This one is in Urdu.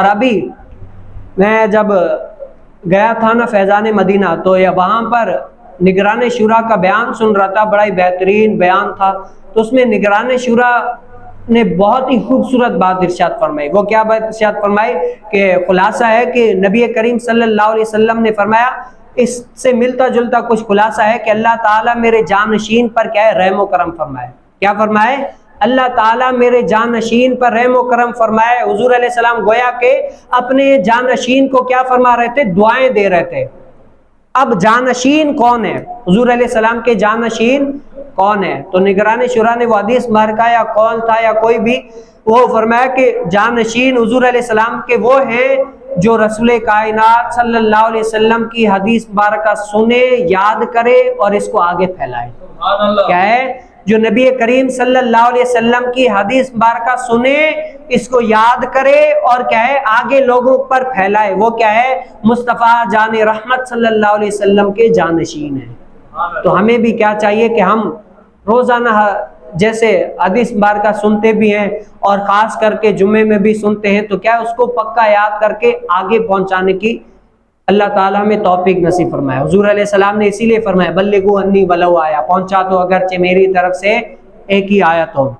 اور ابھی میں جب گیا تھا نا فیضان مدینہ، تو یہ وہاں پر نگران شورا کا بیان سن رہا تھا، بڑا ہی بہترین بیان تھا۔ تو اس میں نگران شورا نے بہت ہی خوبصورت بات ارشاد فرمائی۔ وہ کیا بات ارشاد فرمائی کہ خلاصہ ہے کہ نبی کریم صلی اللہ علیہ وسلم نے فرمایا، اس سے ملتا جلتا کچھ خلاصہ ہے کہ اللہ تعالیٰ میرے جانشین پر کیا ہے، رحم و کرم فرمائے۔ کیا فرمائے؟ اللہ تعالیٰ میرے جانشین پر رحم و کرم فرمائے۔ حضور علیہ السلام گویا کہ اپنے جانشین کو کیا فرما رہے تھے؟ دعائیں دے رہے تھے۔ اب جانشین کون ہے؟ حضور علیہ السلام کے جانشین کون ہے؟ تو نگران شورا نے وہ حدیث مبارکہ یا قول تھا یا کوئی بھی، وہ فرمایا کہ جانشین حضور علیہ السلام کے وہ ہیں جو رسول کائنات صلی اللہ علیہ وسلم کی حدیث مبارکہ سنے، یاد کرے اور اس کو آگے پھیلائے۔ کیا ہے؟ جو نبی کریم صلی اللہ علیہ وسلم کی حدیث مبارکہ سنے، اس کو یاد کرے اور کیا ہے، آگے لوگوں پر پھیلائے، وہ کیا ہے؟ مصطفیٰ جان رحمت صلی اللہ علیہ وسلم کے جانشین ہیں۔ تو ہمیں بھی کیا چاہیے کہ ہم روزانہ جیسے حدیث مبارکہ سنتے بھی ہیں اور خاص کر کے جمعے میں بھی سنتے ہیں، تو کیا اس کو پکا یاد کر کے آگے پہنچانے کی اللہ تعالیٰ میں توفیق نصیب فرمائے۔ حضور علیہ السلام نے اسی لیے فرمایا بلغوا انی ولو آیا، پہنچا تو اگرچہ میری طرف سے ایک ہی آیت ہو۔